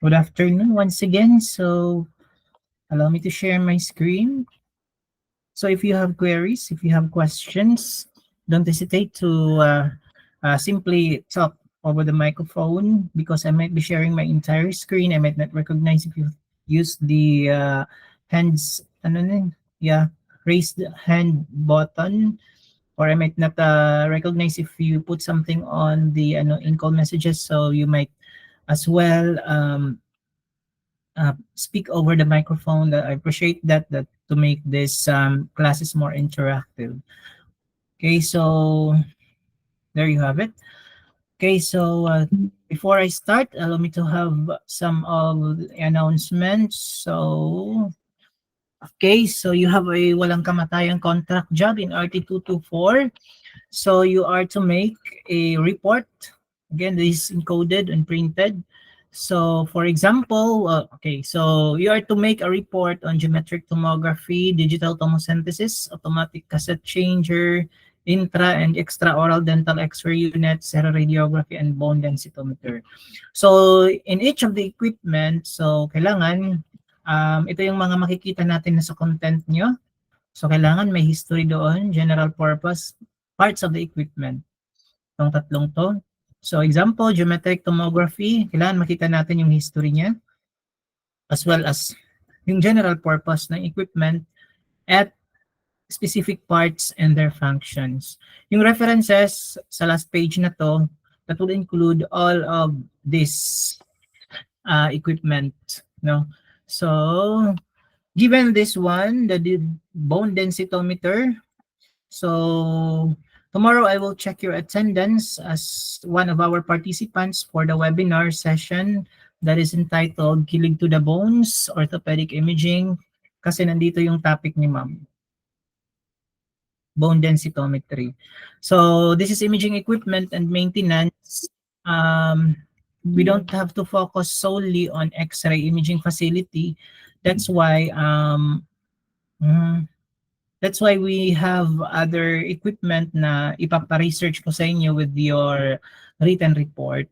Good afternoon once again. So allow me to share my screen. So if you have queries, if you have questions, don't hesitate to simply talk over the microphone because I might be sharing my entire screen. I might not recognize if you use the hands, ano na yun? Yeah, raise the hand button, or I might not recognize if you put something on the in-call messages. So you might as well speak over the microphone. That I appreciate that to make this classes more interactive. Okay, so there you have it. Okay, so before I start, allow me to have some of the announcements. So, okay, so you have a walang kamatayang contract job in RT224. So you are to make a report. Again, this is encoded and printed. So for example, okay, so you are to make a report on geometric tomography, digital tomosynthesis, automatic cassette changer, intra and extraoral dental X-ray unit, seroradiography, and bone densitometer. So in each of the equipment, so kailangan, ito yung mga makikita natin na sa content nyo. So kailangan may history doon, general purpose, parts of the equipment. Itong tatlong to. So example, geometric tomography, kailangan makita natin yung history niya as well as yung general purpose ng equipment at specific parts and their functions. Yung references sa last page na to, that will include all of this equipment. No? So, given this one, the bone densitometer, so tomorrow I will check your attendance as one of our participants for the webinar session that is entitled Kilig to the Bones, Orthopedic Imaging, kasi nandito yung topic ni ma'am. Bone densitometry. So this is imaging equipment and maintenance. We don't have to focus solely on X-ray imaging facility. That's why we have other equipment na ipapa-research ko sa inyo with your written report.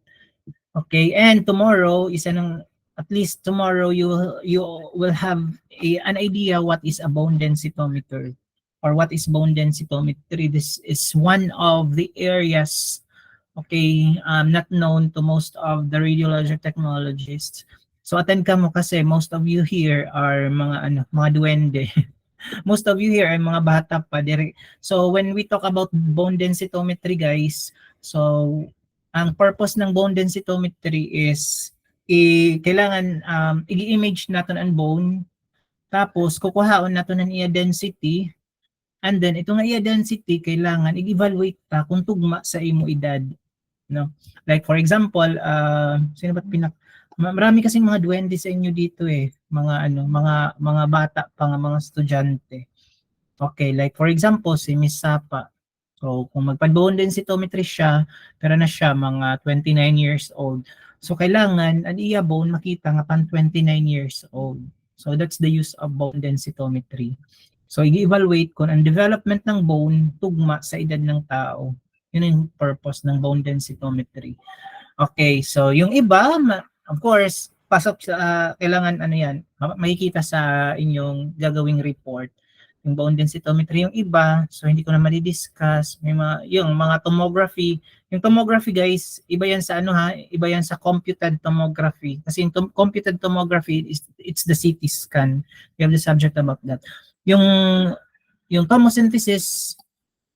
Okay, and tomorrow is at least tomorrow you will have an idea what is a bone densitometer or what is bone densitometry. This is one of the areas, okay, not known to most of the radiologic technologists. So attend ka mo kasi most of you here are mga duwende. Most of you here ay mga bata pa. So when we talk about bone densitometry, guys, so ang purpose ng bone densitometry is kailangan i-image natin ang bone, tapos kukuhaon natin ang iya density, and then itong iya density kailangan i-evaluate ta kung tugma sa imo edad, no? Like for example, sino ba marami kasing mga duwende sa inyo dito mga bata pa nga mga estudyante. Okay, like for example, si Miss Sapa. So kung magpa-bone densitometry siya, pero na siya mga 29 years old. So kailangan ang iya bone makita nga pan 29 years old. So that's the use of bone densitometry. So i-evaluate kung ang development ng bone tugma sa edad ng tao. Yun yung purpose ng bone densitometry. Okay, so yung iba, of course, pasok sa kailangan makikita sa inyong gagawing report. Yung bone densitometry yung iba, so hindi ko na ma-discuss. May yung mga tomography. Yung tomography, guys, iba yan sa iba yan sa computed tomography. Kasi yung computed tomography it's the CT scan. We have the subject about that. Yung tomosynthesis,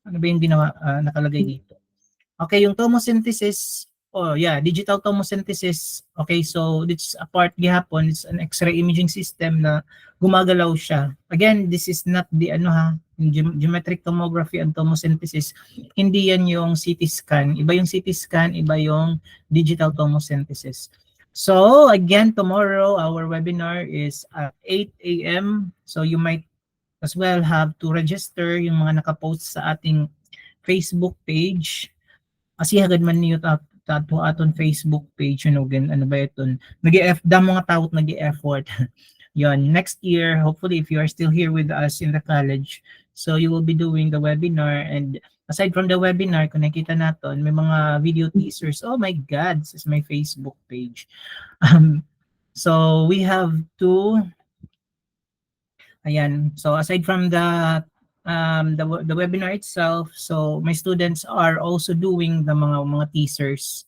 ano ba yung nakalagay dito? Okay, yung tomosynthesis, digital tomosynthesis. Okay, so it's a part gihapon, it's an X-ray imaging system na gumagalaw siya. Again, this is not the yung geometric tomography and tomosynthesis. Hindi yan yung CT scan. Iba yung CT scan, iba yung digital tomosynthesis. So again, tomorrow our webinar is at 8 a.m. So you might as well have to register yung mga nakapost sa ating Facebook page. Kasi hagad man niyo tato aton Facebook page, ano ba ito? Mga tao nag-e-effort. Yon, next year, hopefully if you are still here with us in the college, so you will be doing the webinar, and aside from the webinar, kung nakita natin, may mga video teasers. Oh my God, this is my Facebook page. So we have to, ayan, so aside from the webinar itself, so my students are also doing the mga teasers.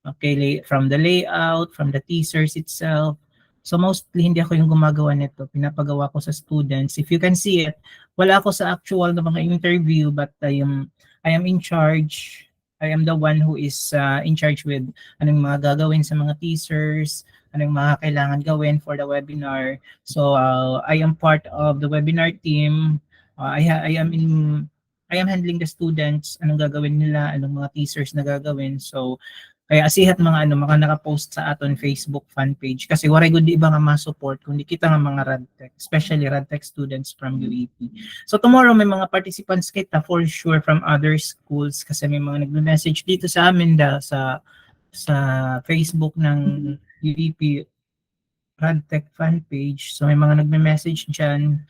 Okay, from the layout, from the teasers itself. So mostly hindi ako yung gumagawa nito, pinapagawa ko sa students. If you can see it, wala ako sa actual na mga interview, but I am in charge. I am the one who is in charge with anong mga gagawin sa mga teasers, anong mga kailangan gawin for the webinar. So I am part of the webinar team. I am handling the students, anong gagawin nila, anong mga teasers na gagawin. So kaya asihat mga mga naka-post sa aton Facebook fan page kasi waray gud di ba nga ma-support kundi kita nga mga Radtech, especially Radtech students from UAP. So tomorrow may mga participants kita for sure from other schools kasi may mga nagme-message dito sa amin sa Facebook ng UAP Radtech fan page. So may mga nagme-message diyan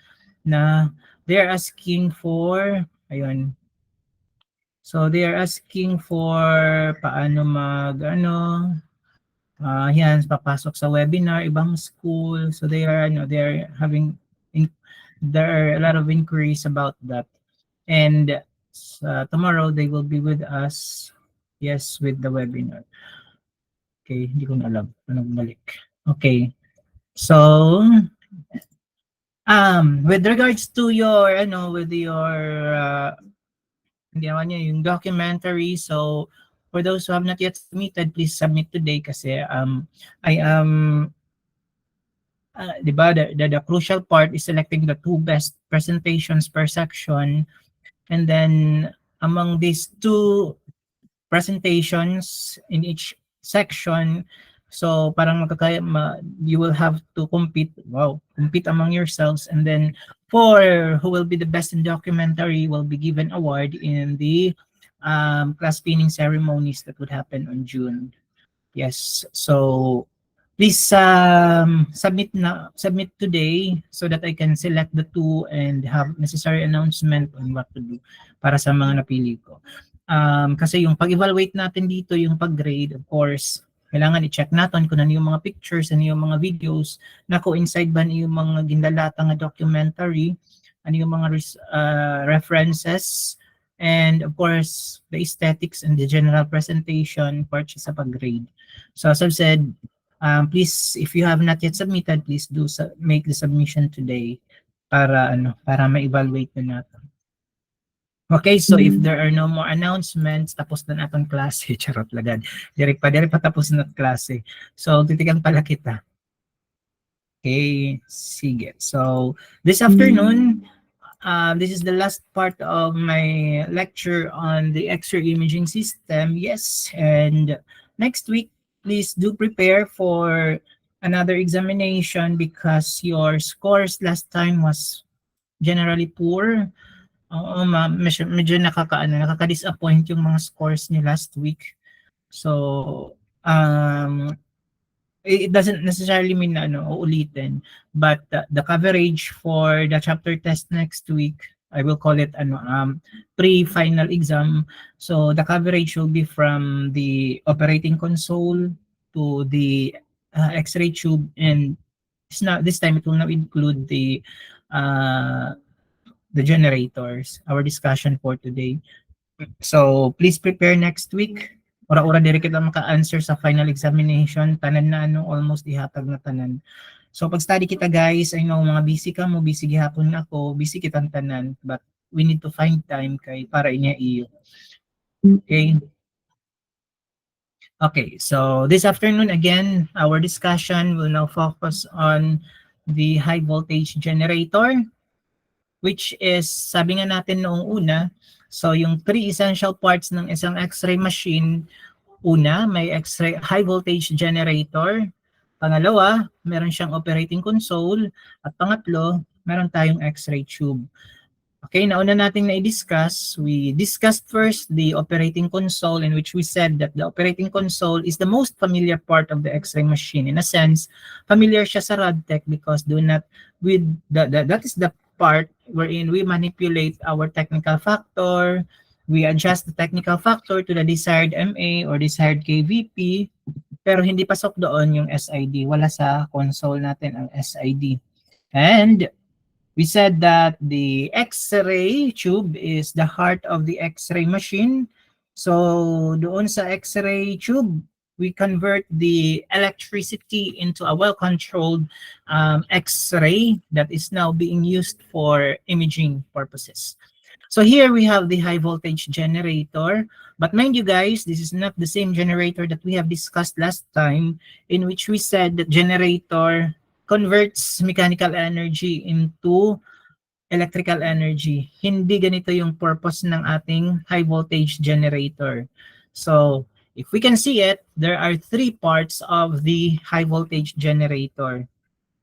na they are asking for ayun. So they are asking for paano yan, papasok sa webinar, ibang school. So they are having, there are a lot of inquiries about that. And tomorrow they will be with us, yes, with the webinar. Okay, hindi ko na alam. Anong balik. Okay. So, with regards to your, with your, ginawa niya yung documentary. So, for those who have not yet submitted, please submit today kasi I am, di ba, the crucial part is selecting the 2 best presentations per section. And then, among these 2 presentations in each section, so parang you will have to compete among yourselves, and then for who will be the best in documentary will be given award in the class pinning ceremonies that would happen on June. Yes, so please submit today so that I can select the 2 and have necessary announcement on what to do para sa mga napili ko. Kasi yung pag-evaluate natin dito, yung pag-grade, of course, kailangan i-check natin kung ano yung mga pictures, ano yung mga videos, na coincide ba yung mga gindalata nga documentary, ano yung mga references, and of course, the aesthetics and the general presentation part sa pag-grade. So as I've said, please, if you have not yet submitted, please make the submission today para ma-evaluate na natin. Okay, so if there are no more announcements, tapos na natin klase. Charot lagad. Diri pa tapos na klase. So, titigan pala kita. Okay, sige. So, this afternoon, this is the last part of my lecture on the X-ray imaging system. Yes, and next week, please do prepare for another examination because your scores last time was generally poor. Oo, medyo nakaka-disappoint yung mga scores niyo last week. So, it doesn't necessarily mean na uulitin, but the coverage for the chapter test next week, I will call it pre-final exam. So the coverage will be from the operating console to the X-ray tube, and this time it will not include the generators, our discussion for today. So please prepare next week. Ora-ora diri kita maka-answer sa final examination, tanan na almost ihatag na tanan. So pag study kita guys, I know mga busy ka mo, busy gihapon ako, busy kitang tanan, but we need to find time kay para inya iyo. Okay? Okay, so this afternoon again, our discussion will now focus on the high voltage generator, which is, sabi nga natin noong una, so yung 3 essential parts ng isang X-ray machine, una, may X-ray high voltage generator. Pangalawa, meron siyang operating console. At pangatlo, meron tayong X-ray tube. Okay, nauna natin na-discuss. We discussed first the operating console, in which we said that the operating console is the most familiar part of the X-ray machine. In a sense, familiar siya sa Radtech because that is the part wherein we manipulate our technical factor, we adjust the technical factor to the desired MA or desired KVP, pero hindi pasok doon yung SID. Wala sa console natin ang SID. And we said that the X-ray tube is the heart of the X-ray machine. So doon sa X-ray tube, we convert the electricity into a well-controlled X-ray that is now being used for imaging purposes. So here we have the high voltage generator. But mind you guys, this is not the same generator that we have discussed last time, in which we said that generator converts mechanical energy into electrical energy. Hindi ganito yung purpose ng ating high voltage generator. So if we can see it, there are three parts of the high voltage generator.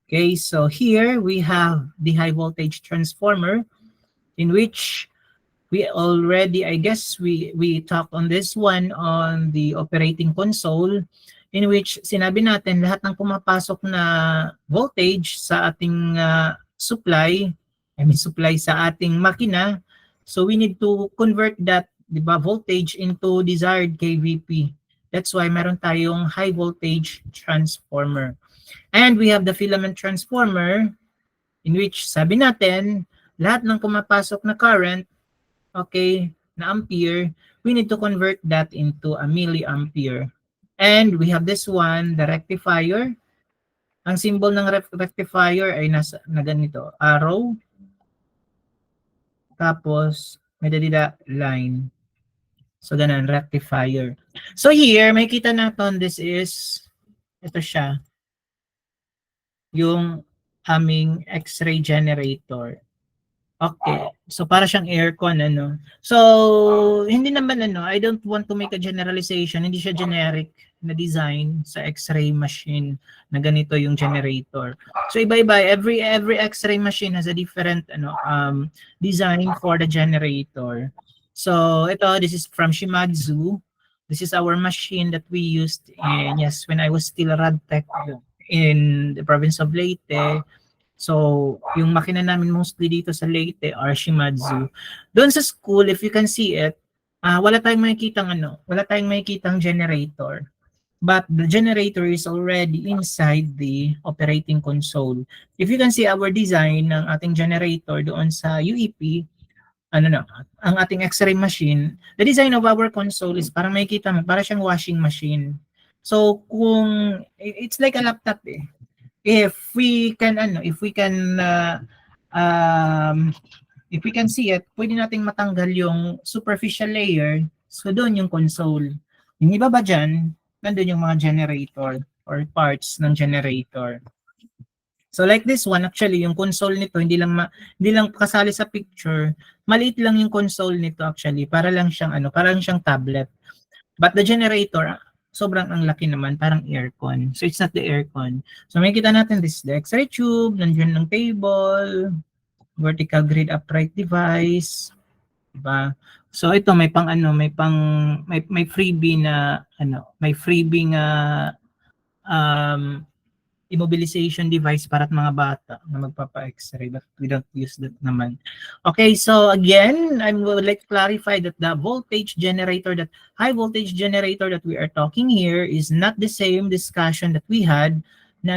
Okay, so here we have the high voltage transformer, in which we already, I guess we talked on this one on the operating console, in which sinabi natin lahat ng pumapasok na voltage sa ating supply sa ating makina. So we need to convert that, di ba, voltage into desired kVp. That's why meron tayong high voltage transformer. And we have the filament transformer, in which sabi natin lahat ng pumapasok na current, okay, na ampere, we need to convert that into a milliampere. And we have this one, the rectifier. Ang symbol ng rectifier ay na ganito, arrow. Tapos, may dalila line. So, ganun, rectifier. So, here, may kita natin, this is, ito siya, yung aming X-ray generator. Okay. So para siyang aircon, ano. So hindi naman, ano, I don't want to make a generalization. Hindi siya generic na design sa X-ray machine na ganito yung generator. So iba-iba, every X-ray machine has a different design for the generator. So ito, this is from Shimadzu. This is our machine that we used in, yes, when I was still a Radtech in the province of Leyte. So, yung makina namin mostly dito sa Leyte are Shimadzu. Doon sa school, if you can see it, wala tayong makikitang generator. But the generator is already inside the operating console. If you can see our design ng ating generator doon sa UEP, ang ating X-ray machine, the design of our console is parang makikita mo, para siyang washing machine. So, it's like a laptop eh. If we can see it, pwede nating matanggal yung superficial layer. So doon yung console. Yung iba ba dyan, nandun yung mga generator or parts ng generator. So like this one, actually yung console nito hindi lang kasali sa picture. Maliit lang yung console nito actually, para lang siyang tablet. But the generator, sobrang ang laki naman, parang aircon. So it's not the aircon. So makikita natin, this is the X-ray tube, nandiyan ng table, vertical grid upright device, diba? So ito may freebie na immobilization device para at mga bata na magpapa-X-ray, but we don't use that naman. Okay, so again, I would like to clarify that the high voltage generator that we are talking here is not the same discussion that we had na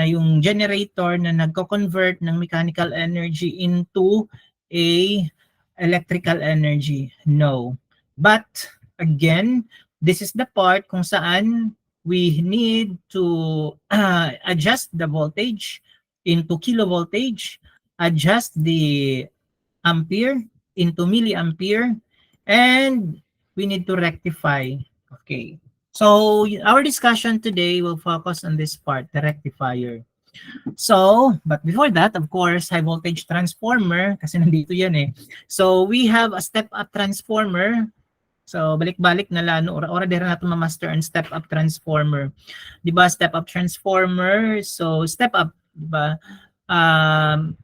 yung generator na nagko-convert ng mechanical energy into a electrical energy. No. But again, this is the part kung saan we need to adjust the voltage into kilovoltage, adjust the ampere into milliampere, and we need to rectify. Okay. So our discussion today will focus on this part, the rectifier. So, but before that, of course, high voltage transformer, kasi nandito yan eh. So we have a step-up transformer. So, balik-balik na lang, order natin ma-master ang step-up transformer. Diba, step-up transformer, so step-up, diba,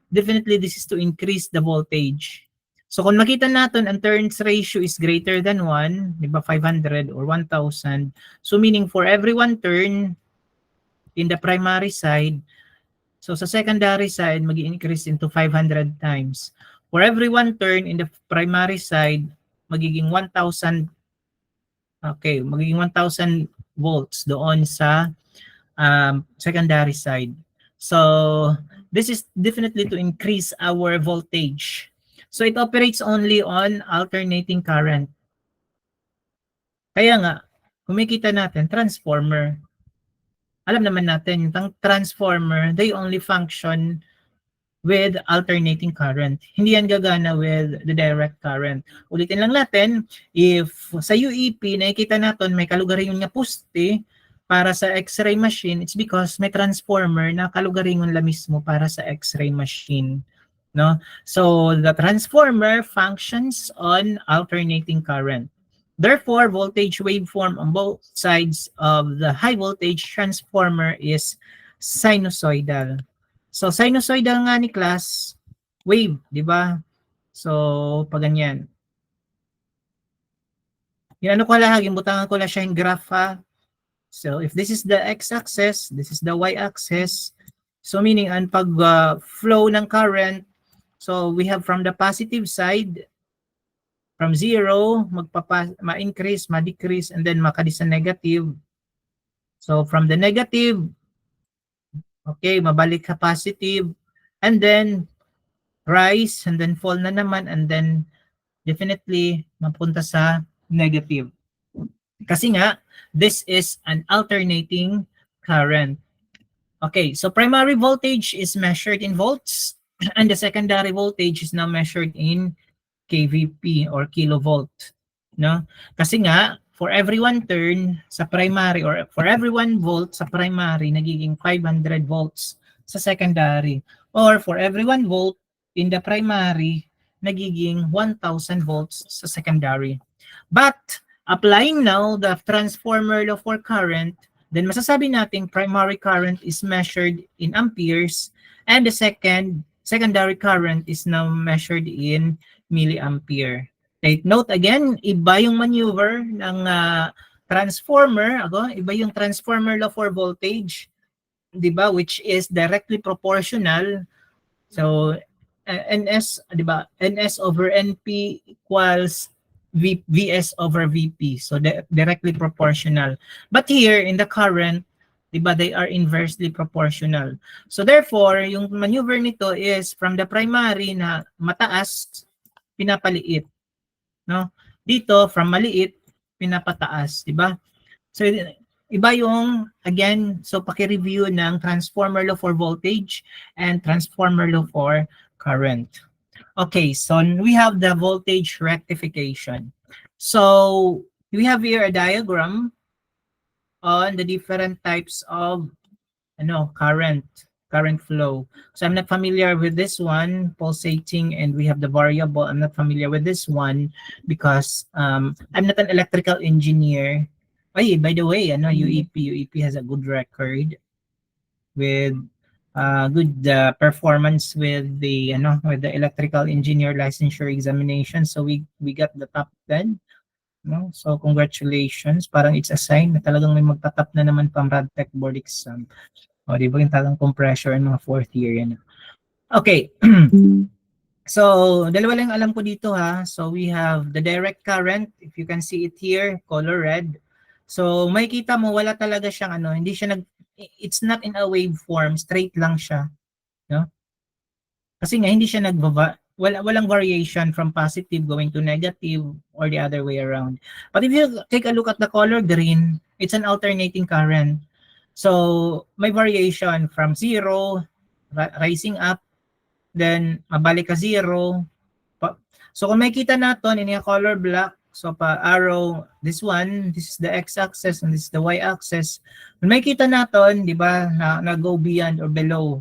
definitely this is to increase the voltage. So, kung makita natin, ang turns ratio is greater than 1, diba, 500 or 1,000. So, meaning for every 1 turn in the primary side, so sa secondary side, mag-i-increase into 500 times. For every 1 turn in the primary side, magiging 1,000, okay, magiging 1,000 volts doon sa secondary side. So this is definitely to increase our voltage. So it operates only on alternating current. Kaya nga, kumikita natin, transformer. Alam naman natin, yung transformer, they only function with alternating current. Hindi yan gagana with the direct current. Ulitin lang natin, if sa UEP, nakikita natin may kalugaringon nga poste para sa X-ray machine, it's because may transformer na kalugaringon la mismo para sa X-ray machine. No? So, the transformer functions on alternating current. Therefore, voltage waveform on both sides of the high voltage transformer is sinusoidal. So, sinusoidal nga ni class, wave, di ba? So, pag ganyan. Yung ano ko lang, yung butangan ko lang siya yung graph ha. So, if this is the x-axis, this is the y-axis. So, meaning, ang pag-flow ng current, so we have from the positive side, from 0, ma-increase, ma-decrease, and then makadis sa negative. So, from the negative, okay, mabalik ka positive, and then rise, and then fall na naman, and then definitely mapunta sa negative. Kasi nga, this is an alternating current. Okay, so primary voltage is measured in volts, and the secondary voltage is now measured in kVp or kilovolt. No? Kasi nga, for every 1 turn sa primary or for every 1 volt sa primary, nagiging 500 volts sa secondary. Or for every 1 volt in the primary, nagiging 1,000 volts sa secondary. But, applying now the transformer law for current, then masasabi natin primary current is measured in amperes and the secondary current is now measured in milliampere. Take note again, iba yung maneuver ng transformer, iba yung transformer law for voltage, 'di ba, which is directly proportional. So NS, 'di ba? NS over NP equals VS over VP. So directly proportional. But here in the current, 'di ba, they are inversely proportional. So therefore, yung maneuver nito is from the primary na mataas pinapaliit, no? Dito from maliit pinapataas, 'di ba? So iba yung again, so paki-review ng transformer law for voltage and transformer law for current. Okay, so we have the voltage rectification. So we have here a diagram on the different types of current flow. So I'm not familiar with this one, pulsating, and we have the variable. I'm not familiar with this one because I'm not an electrical engineer. Ay, by the way, UEP has a good record with good performance with the electrical engineer licensure examination. So we got the top 10. No? So congratulations. Parang it's a sign na talagang may magtatap na naman pang RadTech board exam. O, di ba yung talang compressor and mga 4th year yan. Okay. So, dalawa lang alam ko dito ha. So, we have the direct current. If you can see it here, color red. So, makikita mo, wala talaga siyang hindi siya it's not in a waveform, straight lang siya. No? Kasi nga, hindi siya walang variation from positive going to negative or the other way around. But if you take a look at the color green, it's an alternating current. So, may variation from 0, rising up, then mabalik ka 0. So, kung makikita natin in yung color black, so pa arrow, this is the x-axis and this is the y-axis. Kung makikita natin, di ba, na go beyond or below.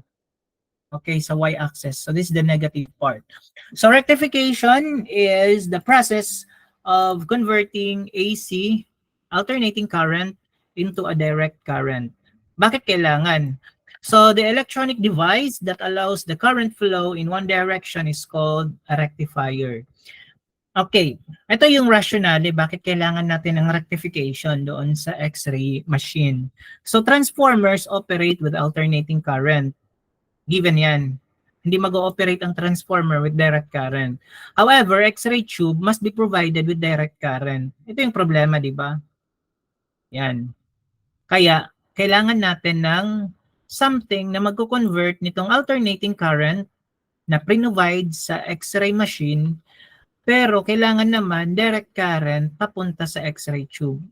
Okay, sa y-axis. So, this is the negative part. So, rectification is the process of converting AC, alternating current, into a direct current. Bakit kailangan? So, the electronic device that allows the current flow in one direction is called a rectifier. Okay, ito yung rationale bakit kailangan natin ng rectification doon sa X-ray machine. So, transformers operate with alternating current. Given yan. Hindi mag-ooperate ang transformer with direct current. However, X-ray tube must be provided with direct current. Ito yung problema, di ba? Yan. Kaya, kailangan natin ng something na magko-convert nitong alternating current na provide sa X-ray machine, pero kailangan naman direct current papunta sa X-ray tube.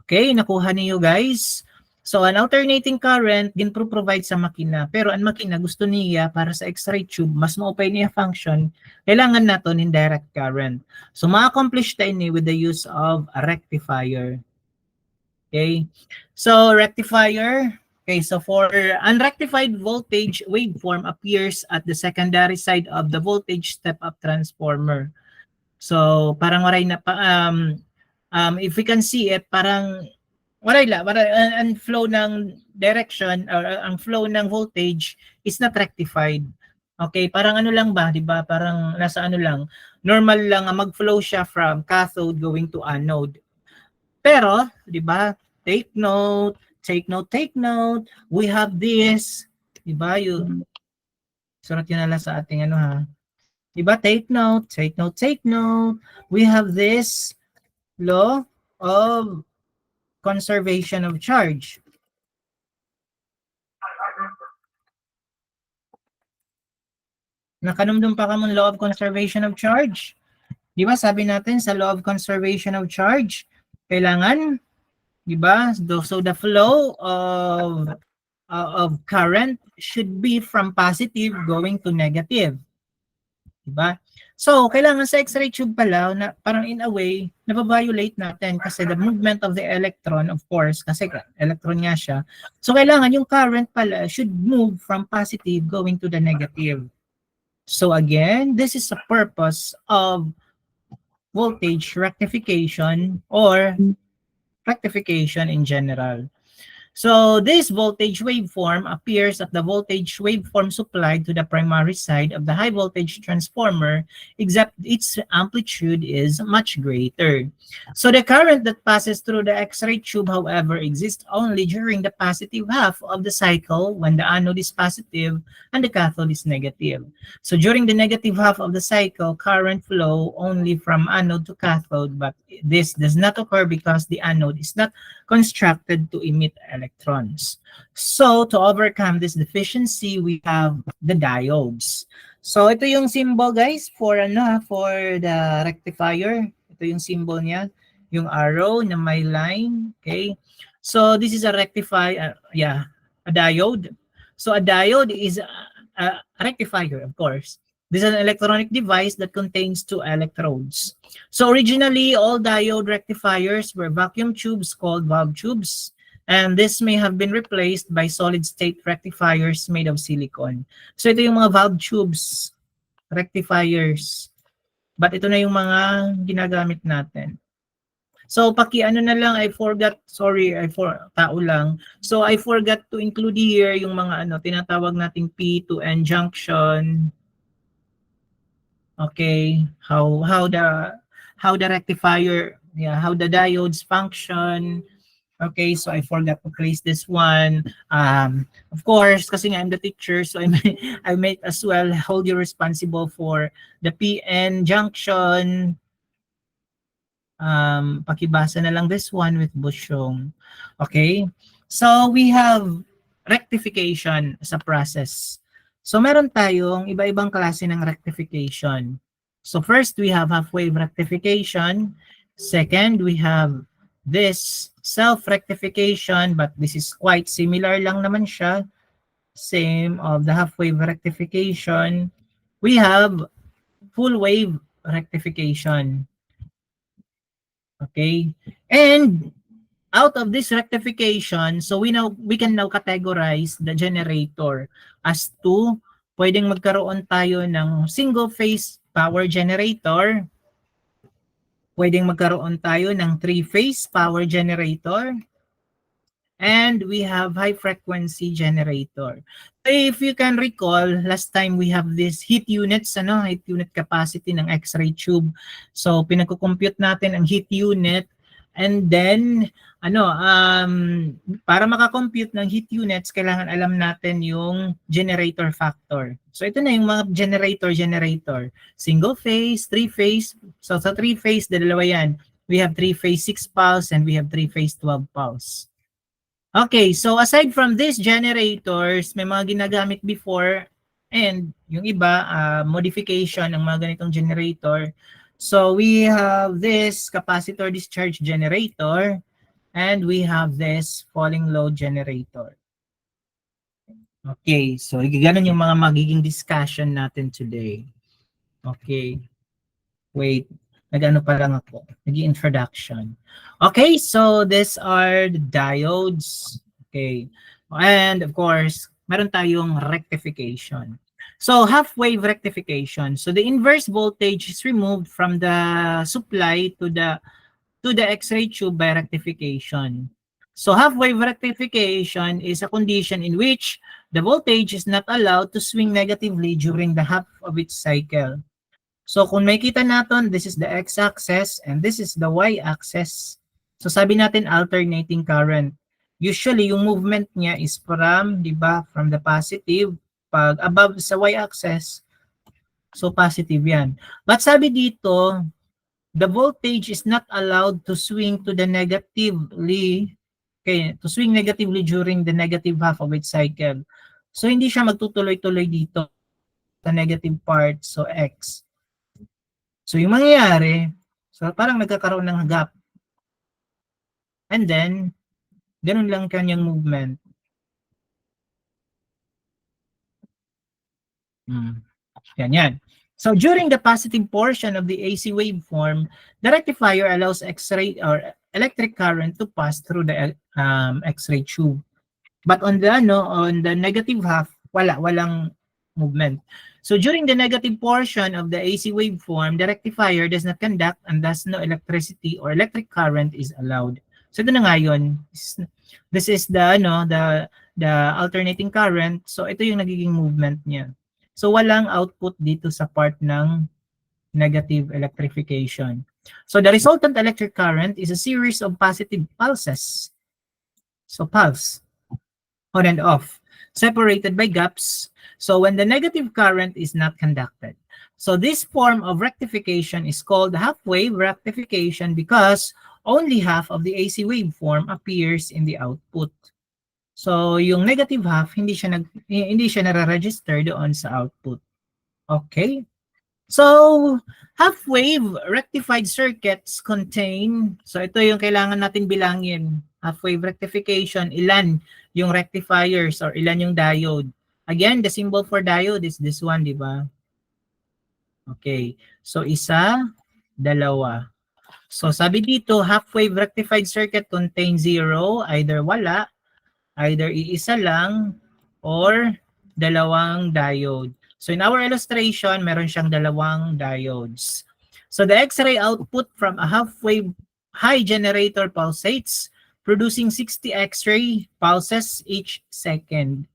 Okay, nakuha niyo guys? So, an alternating current din provide sa makina. Pero ang makina gusto niya para sa X-ray tube, mas ma-open niya function, kailangan natin in direct current. So, ma-accomplish tayo ni with the use of a rectifier. Okay, so rectifier. Okay, so for unrectified voltage waveform appears at the secondary side of the voltage step-up transformer. So, parang waray na pa, if we can see it, parang waray la, ang flow ng direction or ang flow ng voltage is not rectified. Okay, parang ano lang ba, 'di ba? Parang nasa ano lang, normal lang mag-flow siya from cathode going to anode. Pero, 'di ba? Take note, we have this, 'di ba? Yung surat yun na sa ating ano ha. 'Di ba? Take note. We have this law of conservation of charge. Nakanumdum pa ka mong law of conservation of charge? Di ba sabi natin sa law of conservation of charge, kailangan, di ba? So the flow of current should be from positive going to negative. Di ba? So, kailangan sa X-ray tube pala, na parang in a way, nababiolate natin kasi the movement of the electron, of course, kasi electron nga siya. So, kailangan yung current pala should move from positive going to the negative. So, again, this is the purpose of voltage rectification or rectification in general. So this voltage waveform appears at the voltage waveform supplied to the primary side of the high voltage transformer, except its amplitude is much greater. So the current that passes through the X-ray tube, however, exists only during the positive half of the cycle when the anode is positive and the cathode is negative. So during the negative half of the cycle, current flow only from anode to cathode, but this does not occur because the anode is not constructed to emit electrons. So, to overcome this deficiency, we have the diodes. So, ito yung symbol guys for the rectifier. Ito yung symbol niya, yung arrow na may line, okay? So, this is a rectifier, a diode. So, a diode is a rectifier, of course. This is an electronic device that contains two electrodes. So originally, all diode rectifiers were vacuum tubes called valve tubes, and this may have been replaced by solid-state rectifiers made of silicon. So ito yung mga valve tubes, rectifiers. But ito na yung mga ginagamit natin. So paki-ano na lang, tao lang. So I forgot to include here yung mga tinatawag nating P2N junction. Okay, how the rectifier, how the diodes function. Okay, so I forgot to place this one. Of course, kasi nga I'm the teacher, so I may as well hold you responsible for the PN junction. Pakibasa na lang this one with Busyong. Okay, so we have rectification as a process. So meron tayong iba-ibang klase ng rectification. So first, we have half-wave rectification. Second, we have this self-rectification, but this is quite similar lang naman siya. Same of the half-wave rectification. We have full-wave rectification. Okay? And out of this rectification, so we can now categorize the generator as to pwedeng magkaroon tayo ng single phase power generator, pwedeng magkaroon tayo ng three-phase power generator, and we have high frequency generator. If you can recall, last time we have this heat units, heat unit capacity ng X-ray tube. So pinagko-compute natin ang heat unit, and then para makakompute ng heat units, kailangan alam natin yung generator factor. So ito na yung mga generator. Single phase, three-phase. So sa three-phase, dalawa yan. We have three-phase 6 pulse and we have three-phase 12 pulse. Okay, so aside from these generators, may mga ginagamit before and yung iba, modification ng mga ganitong generator. So we have this capacitor discharge generator and we have this falling load generator. Okay, so ganun yung mga magiging discussion natin today. Okay. Wait, nag-ano pa lang ako. Nag-introduction. Okay, so these are the diodes. Okay. And of course, meron tayong rectification. So half-wave rectification. So the inverse voltage is removed from the supply to the X-ray tube by rectification. So half-wave rectification is a condition in which the voltage is not allowed to swing negatively during the half of its cycle. So kung makita natin, this is the x-axis and this is the y-axis. So sabi natin alternating current. Usually yung movement niya is from, di ba, from the positive. Pag above sa y-axis, so positive yan. But sabi dito, the voltage is not allowed to swing to the negatively, okay, to swing negatively during the negative half of its cycle. So hindi siya magtutuloy-tuloy dito sa negative part, so x. So yung mangyayari, so parang nagkakaroon ng gap. And then, ganun lang kanyang movement. Yan. So during the positive portion of the AC waveform, the rectifier allows X-ray or electric current to pass through the X-ray tube. But on the negative half, walang movement. So during the negative portion of the AC waveform, the rectifier does not conduct and thus no electricity or electric current is allowed. So ito na nga yun. This is the alternating current. So ito yung nagiging movement niya. So walang output dito sa part ng negative electrification. So the resultant electric current is a series of positive pulses. So pulse, on and off, separated by gaps. So when the negative current is not conducted. So this form of rectification is called half-wave rectification because only half of the AC waveform appears in the output. So yung negative half hindi siya nare-register doon sa output. Okay? So half-wave rectified circuits contain, so ito yung kailangan natin bilangin. Half-wave rectification, ilan yung rectifiers or ilan yung diode. Again, the symbol for diode is this one, di ba? Okay. So isa, dalawa. So sabi dito, half-wave rectified circuit contains zero, either wala, either iisa lang, or dalawang diode. So in our illustration, meron siyang dalawang diodes. So the X-ray output from a half-wave high generator pulsates, producing 60 X-ray pulses each second.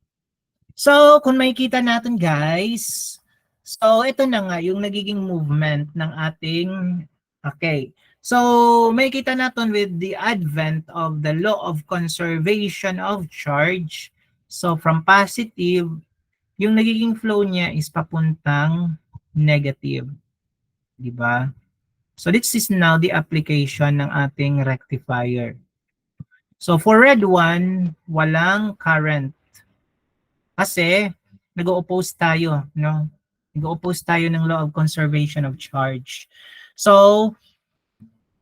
So kung makikita natin guys, so ito na nga yung nagiging movement ng ating, okay. So makikita natin with the advent of the law of conservation of charge, so from positive, yung nagiging flow niya is papuntang negative. Diba? So this is now the application ng ating rectifier. So for red one, walang current. Kasi nag-oppose tayo, no? Nag-oppose tayo ng law of conservation of charge. So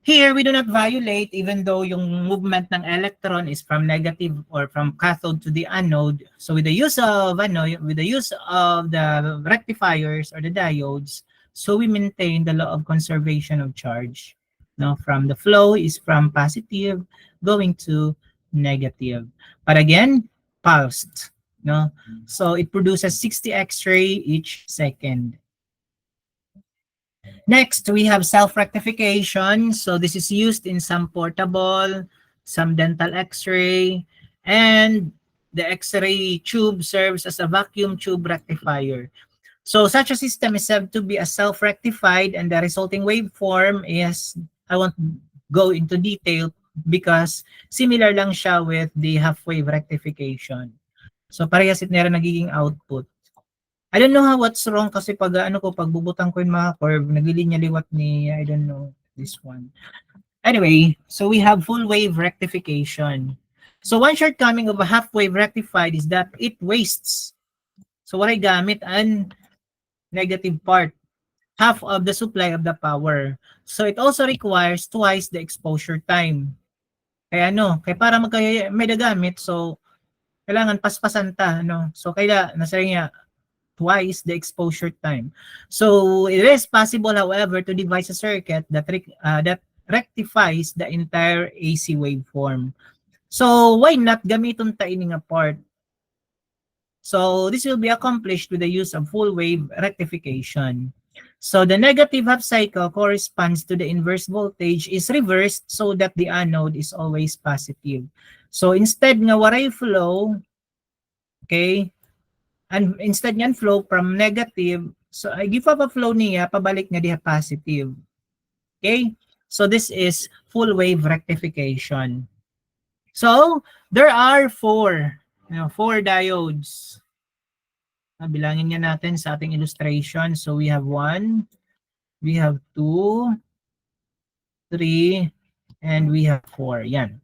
here we do not violate even though yung movement ng electron is from negative or from cathode to the anode. So with the use of the rectifiers or the diodes, so we maintain the law of conservation of charge. No, from the flow is from positive going to negative. But again, pulsed. No? So it produces 60 X-ray each second. Next, we have self-rectification. So this is used in some portable, some dental X-ray, and the X-ray tube serves as a vacuum tube rectifier. So such a system is said to be a self-rectified and the resulting waveform is, I won't go into detail because similar lang siya with the half-wave rectification. So parehas nila nagiging output. I don't know what's wrong kasi pag pagbubutang ko yung mga curve, naglilinya liwat ni, I don't know, this one. Anyway, so we have full wave rectification. So one shortcoming of a half-wave rectified is that it wastes. So what I gamit ang negative part, half of the supply of the power. So it also requires twice the exposure time. Kaya kaya para may nagamit, so kailangan paspasan ta, So kaya nasa niya twice the exposure time. So it is possible, however, to devise a circuit that rectifies the entire AC waveform. So why not gamiton ta ini nga part? So this will be accomplished with the use of full wave rectification. So the negative half cycle corresponds to the inverse voltage is reversed so that the anode is always positive. So instead nga waray flow, okay, and instead nyan flow from negative, so I give up a flow niya, pabalik nga diha positive. Okay? So this is full wave rectification. So there are four diodes. Bilangin niya natin sa ating illustration. So we have 1, we have 2, 3, and we have 4. Yan.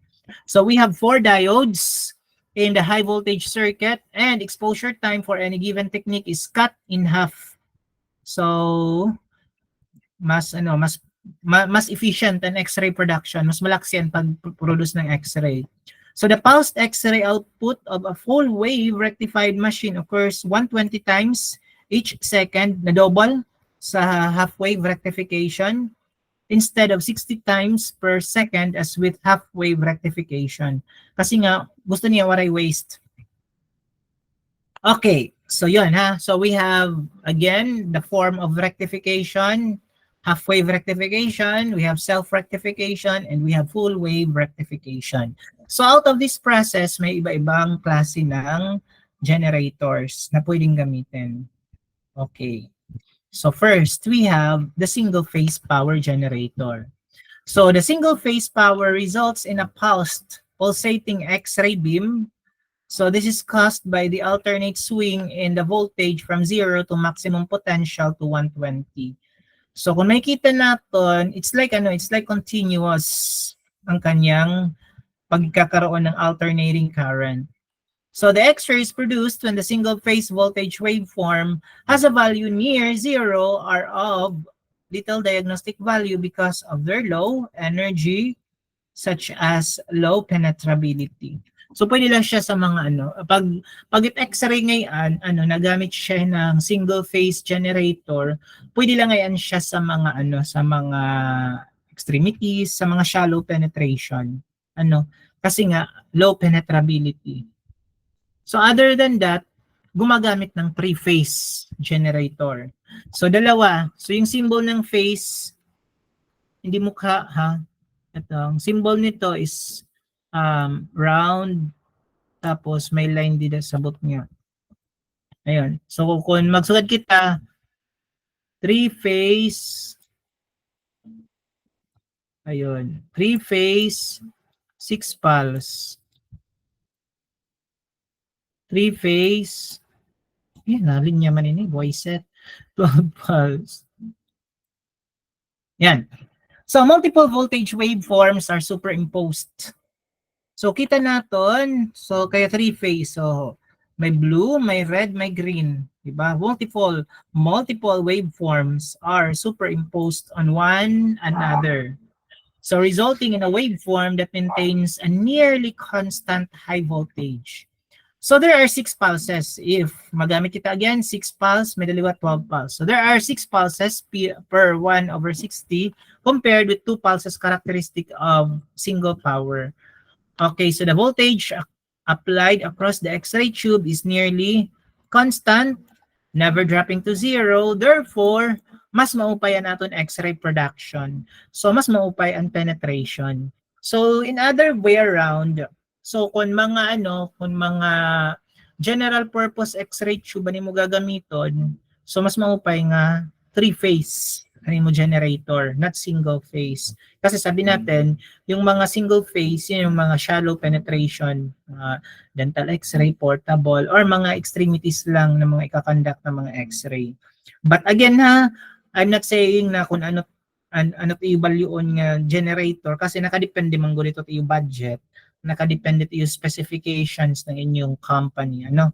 So we have 4 diodes in the high voltage circuit, and exposure time for any given technique is cut in half. So mas efficient ang X-ray production, mas malaksi ang pag-produce ng X-ray. So the pulsed X-ray output of a full wave rectified machine occurs 120 times each second, na double sa half wave rectification, instead of 60 times per second as with half wave rectification. Kasi nga, gusto niya waray waste. Okay, so yun ha. So we have, again, the form of rectification, half wave rectification, we have self-rectification, and we have full wave rectification. So out of this process, may iba-ibang klase ng generators na pwedeng gamitin. Okay. So first, we have the single-phase power generator. So the single-phase power results in a pulsating X-ray beam. So this is caused by the alternate swing in the voltage from 0 to maximum potential to 120. So kung makikita natin, it's like continuous ang kanyang pagkakaroon ng alternating current. So the X-ray is produced when the single-phase voltage waveform has a value near 0 or of little diagnostic value because of their low energy, such as low penetrability. So pwede lang siya sa mga pag X-ray ngayon, nagamit siya ng single-phase generator, pwede lang ngayon siya sa mga sa mga extremities, sa mga shallow penetration. Kasi nga low penetrability. So other than that, gumagamit ng three-phase generator. So dalawa. So yung symbol ng phase, hindi mukha ha. Ito, ang symbol nito is round, tapos may line dito sa sabot niya. Ayun. So kung magsulat kita, three-phase, ayun, three-phase, 6 pulse. Three-phase, nalin niya man ini, voice set, 12 pulse. Yan. So multiple voltage waveforms are superimposed. So kita natin, so kaya three-phase, so may blue, may red, may green, diba? Multiple waveforms are superimposed on one another. So resulting in a waveform that maintains a nearly constant high voltage. So there are 6 pulses. If magamit kita again, 6 pulse, may dalawa 12 pulse. So there are 6 pulses per 1/60 compared with 2 pulses characteristic of single power. Okay, so the voltage applied across the X-ray tube is nearly constant, never dropping to 0. Therefore, mas maupay natin X-ray production. So mas maupay ang penetration. So in other way around, so kung mga general purpose X-ray tube ani mo gagamiton, so mas maupay nga three-phase ani mo generator, not single phase. Kasi sabi natin, yung mga single phase, yung mga shallow penetration, dental X-ray, portable, or mga extremities lang na mga ikakonduct na mga X-ray. But again I'm not saying na kung ano tayo value on nga generator kasi nakadepende man gud ito tayo budget. nakadepende yung specifications ng inyong company, ano.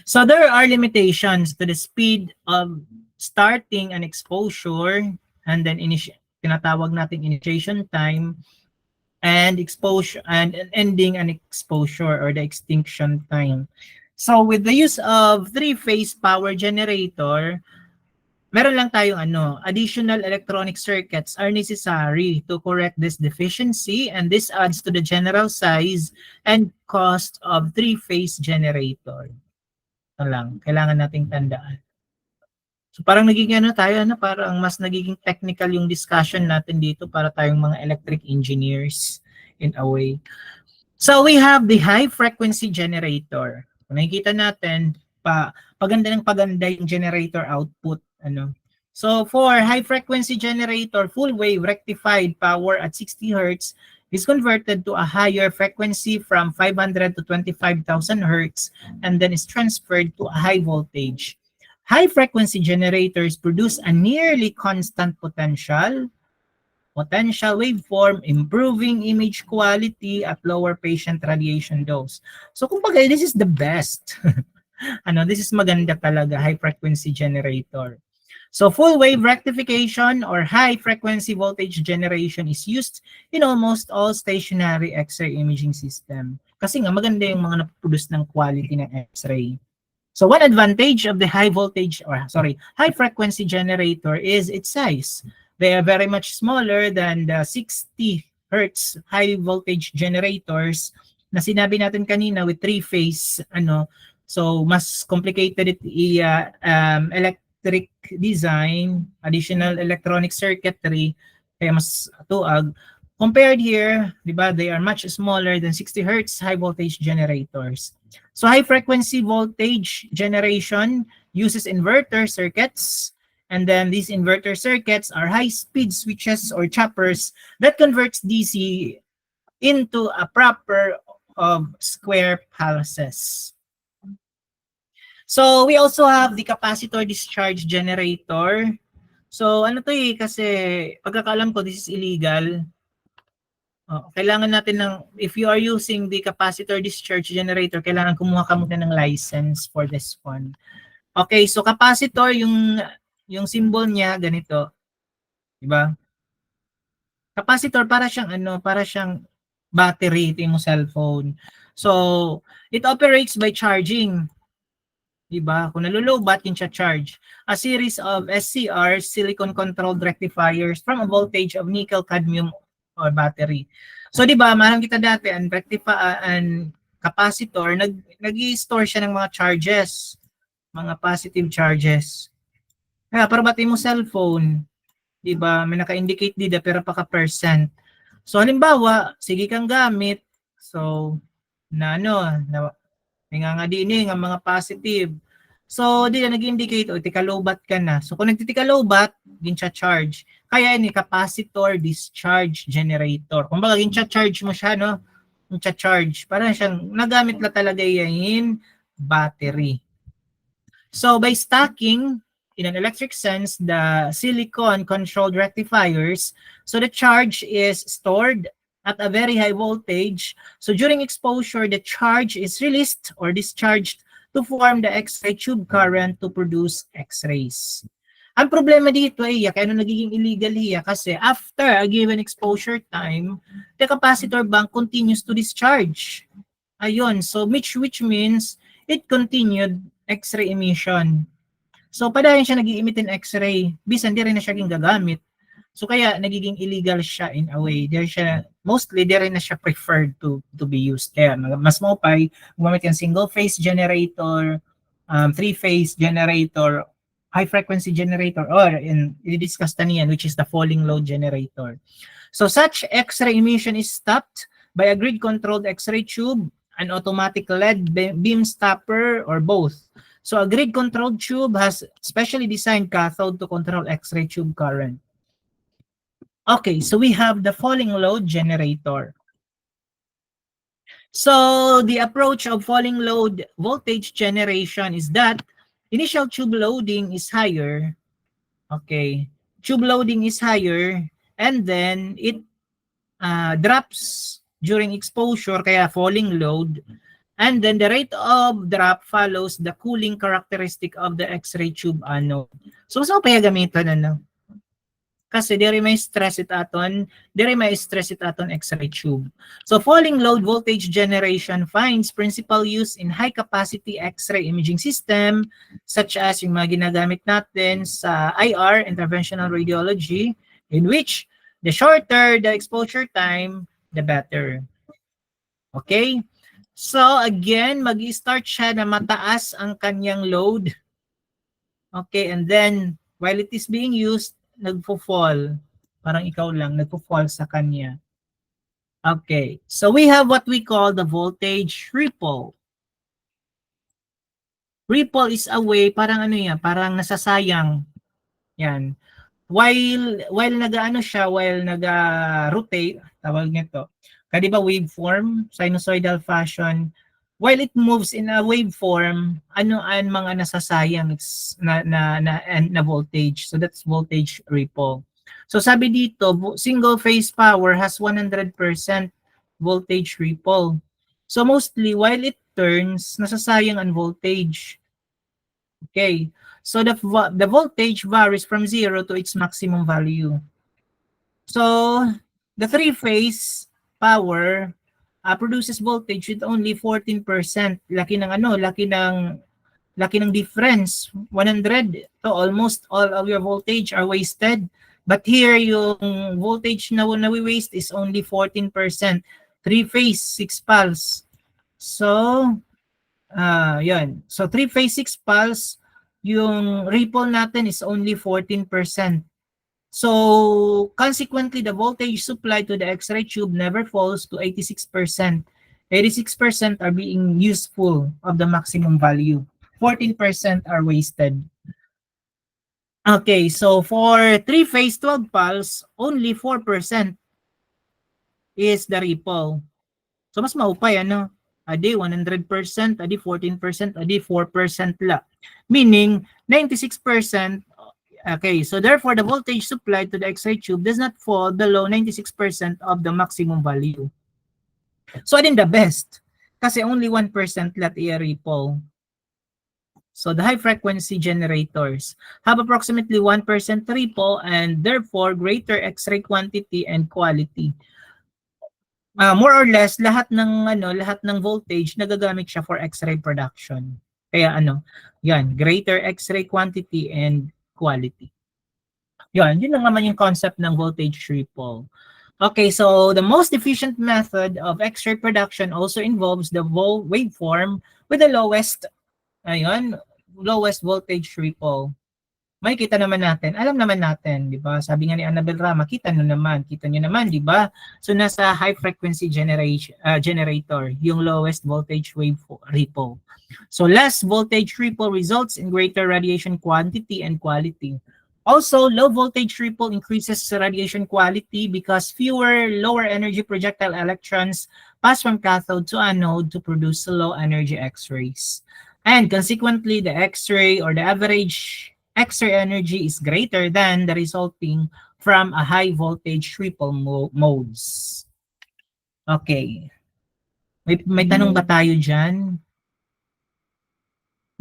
So there are limitations to the speed of starting an exposure and then tinatawag nating initiation time and exposure and ending an exposure or the extinction time. So with the use of three-phase power generator, meron lang tayong additional electronic circuits are necessary to correct this deficiency, and this adds to the general size and cost of three-phase generator. Ito lang, kailangan nating tandaan. So parang nagiging parang mas nagiging technical yung discussion natin dito para tayong mga electric engineers in a way. So we have the high frequency generator. Kung nakikita natin, paganda ng paganda yung generator output. So for high frequency generator, full wave rectified power at 60 Hz is converted to a higher frequency from 500 to 25,000 Hz and then is transferred to a high voltage. High frequency generators produce a nearly constant potential waveform, improving image quality at lower patient radiation dose. So kumbaga, this is the best. This is maganda talaga, high frequency generator. So full wave rectification or high frequency voltage generation is used in almost all stationary X-ray imaging system. Kasi nga maganda yung mga napoproduce ng quality ng X-ray. So one advantage of the high frequency generator is its size. They are very much smaller than the 60 Hz high voltage generators na sinabi natin kanina with three-phase, so mas complicated electric design, additional electronic circuitry, kaya mas tuag. Compared here, diba, they are much smaller than 60 Hz high voltage generators. So high frequency voltage generation uses inverter circuits, and then these inverter circuits are high-speed switches or choppers that converts DC into a proper of square pulses. So we also have the capacitor discharge generator. So kasi pagkakaalam ko this is illegal. Kailangan natin if you are using the capacitor discharge generator, kailangan kumuha ka muna ng license for this one. Okay, so capacitor, yung symbol niya ganito. Diba? Capacitor para siyang battery ito yung cellphone. So, it operates by charging. Diba? Kung nalulobat yung charge. A series of SCR, silicon controlled rectifiers from a voltage of nickel cadmium or battery. So, diba, mahal kita dati, ang capacitor, nag-i-store siya ng mga charges, mga positive charges. Kaya, para batiin mo cellphone, diba, may naka-indicate dito, pero paka-percent. So, halimbawa, sige kang gamit, so, may nga din ang mga positive. So, di na nag-indicate, tika-lowbat ka na. So, kung nagtitika-lowbat, gincha-charge. Kaya ini capacitor discharge generator. Kung baga, gincha-charge mo siya, gincha-charge. Parang siyang, nagamit na talaga yung battery. So, by stacking, in an electric sense, the silicon-controlled rectifiers, so the charge is stored at a very high voltage. So during exposure, the charge is released or discharged to form the X-ray tube current to produce X-rays. Ang problema dito ay kaya nagiging illegal kasi after a given exposure time, the capacitor bank continues to discharge. Ayun, so which means it continued X-ray emission. So padayon siya nag-i-emit in X-ray, bisan di rin na siya gagamit. So kaya nagiging illegal siya in a way. Mostly di rin na siya preferred to be used. Kaya mas maupay gumamit yung single phase generator, three phase generator, high frequency generator, or i-discuss niyan, which is the falling load generator. So such X-ray emission is stopped by a grid controlled X-ray tube, an automatic LED beam stopper, or both. So a grid controlled tube has specially designed cathode to control X-ray tube current. Okay, so we have the falling load generator. So the approach of falling load voltage generation is that initial tube loading is higher. Okay, tube loading is higher, and then it drops during exposure, kaya falling load. And then the rate of drop follows the cooling characteristic of the X-ray tube anode. So, saan pa gamitan ano? Kasi diri may stress it aton X-ray tube. So falling load voltage generation finds principal use in high capacity X-ray imaging system such as yung mga ginagamit natin sa IR, interventional radiology, in which the shorter the exposure time, the better. Okay? So again, mag-start siya na mataas ang kanyang load. Okay, and then while it is being used, nagfo-fall. Parang ikaw lang, nagfo-fall sa kanya. Okay, so we have what we call the voltage ripple. Ripple is a way, parang ano yan, parang nasasayang. Yan. While nag-ano siya, while nag-rotate, tawag nito, kadi ba waveform, sinusoidal fashion, while it moves in a waveform, ano ang mga nasasayang na voltage. So that's voltage ripple. So sabi dito, single phase power has 100% voltage ripple. So mostly while it turns, nasasayang ang voltage. Okay. So the voltage varies from 0 to its maximum value. So the three-phase power produces voltage with only 14%. Laki ng ano, laki ng difference. 100 to almost all of your voltage are wasted. But here yung voltage na we-waste is only 14%. Three-phase, 6 pulse. So yun. So 3-phase 6 pulse, yung ripple natin is only 14%. So consequently, the voltage supplied to the X-ray tube never falls to 86%. 86% are being useful of the maximum value. 14% are wasted. Okay, so for 3-phase 12 pulse, only 4% is the ripple. So mas maupay ano? Adi 100%, adi 14%, adi 4% la. Meaning 96%. Okay, so therefore the voltage supplied to the X-ray tube does not fall below 96% of the maximum value. So adin the best kasi only 1% lat i-ripple. So the high frequency generators have approximately 1% ripple and therefore greater X-ray quantity and quality. More or less lahat ng voltage nagagamit siya for X-ray production. Kaya yan, greater X-ray quantity and quality. Yun lang naman yung concept ng voltage ripple. Okay, so the most efficient method of X-ray production also involves the waveform with the lowest voltage ripple. Makikita naman natin, alam naman natin, di ba? Sabi nga ni Annabel Rama, kita nyo naman, di ba? So nasa high frequency generator, yung lowest voltage ripple. So less voltage ripple results in greater radiation quantity and quality. Also, low voltage ripple increases radiation quality because fewer lower energy projectile electrons pass from cathode to anode to produce low energy X-rays. And consequently, the X-ray or the average X-ray energy is greater than the resulting from a high voltage ripple modes. Okay. May tanong ba tayo dyan?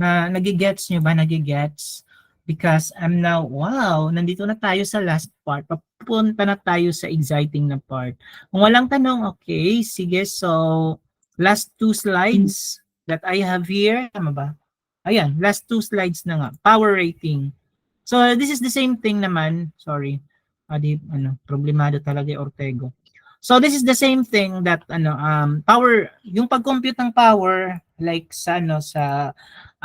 Nagigets nyo ba? Nagigets? Because I'm now, wow, nandito na tayo sa last part. Papunta na tayo sa exciting na part. Kung walang tanong, okay, sige. So, last 2 slides that I have here. Tama ba? Ayan, last 2 slides na nga. Power rating. So, this is the same thing naman. Sorry. Problemado talaga yung Ortego. So, this is the same thing that, power, yung pag-compute ng power, like sa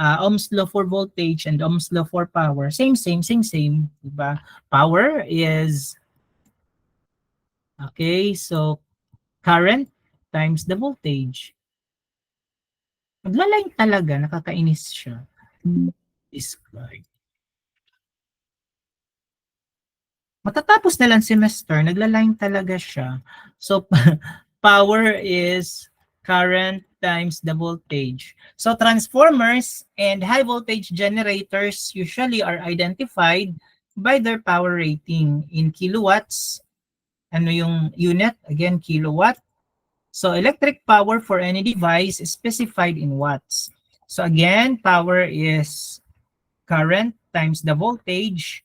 Ohm's law for voltage and Ohm's law for power, same, diba? Power is, okay, so current times the voltage. Maglaline talaga, nakakainis siya. Describe. Matatapos na lang semester, naglaline talaga siya. So, power is current times the voltage. So transformers and high voltage generators usually are identified by their power rating in kilowatts. Ano yung unit? Again, kilowatt. So electric power for any device is specified in watts. So again, power is current times the voltage,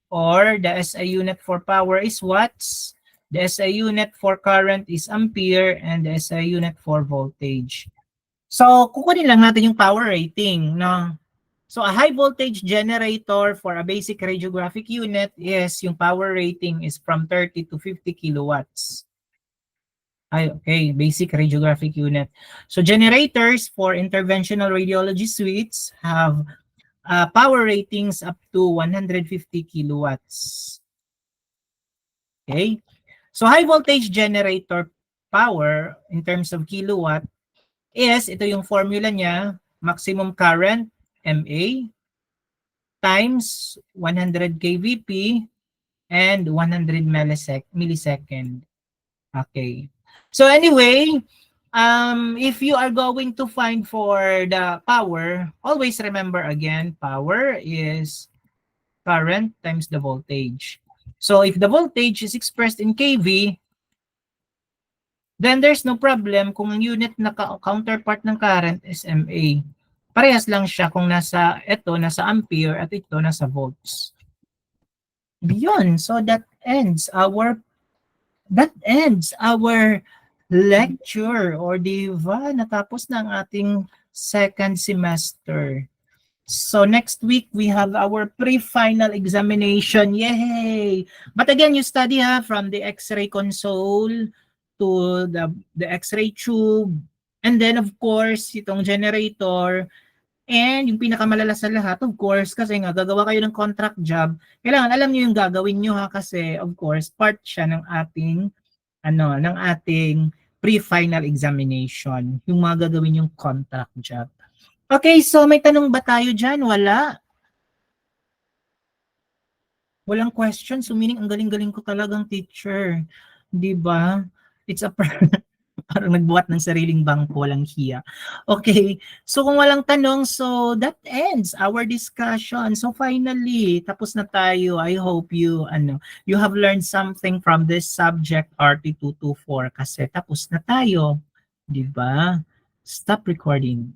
or the SI unit for power is watts, the SI unit for current is ampere, and the SI unit for voltage. So kukunin lang natin yung power rating, no? So a high voltage generator for a basic radiographic unit is yung power rating is from 30 to 50 kilowatts. Ay, okay, basic radiographic unit. So generators for interventional radiology suites have power ratings up to 150 kilowatts. Okay? So high voltage generator power in terms of kilowatt is, ito yung formula niya, maximum current, MA, times 100 kVp and 100 millisecond. Okay. So anyway, if you are going to find for the power, always remember again, power is current times the voltage. So if the voltage is expressed in kV, then there's no problem kung ang unit na counterpart ng current is MA. Parehas lang siya kung nasa ampere at ito nasa volts. Yun. So that ends our lecture, or diba, natapos na ang ating second semester. So next week, we have our pre-final examination. Yay! But again, you study from the X-ray console to the X-ray tube. And then, of course, itong generator. And yung pinakamalala sa lahat, of course, kasi nga gagawa kayo ng contract job, kailangan alam niyo yung gagawin niyo kasi, of course, part siya ng ating pre-final examination, yung mga gagawin yung contract job. Okay, so may tanong ba tayo dyan? Wala? Walang question. So meaning, ang galing-galing ko talagang teacher. Diba? It's a parang nagbuhat ng sariling bangko, walang hiya. Okay, so kung walang tanong, so that ends our discussion. So finally, tapos na tayo. I hope you have learned something from this subject RT224 kasi tapos na tayo. Diba? Stop recording.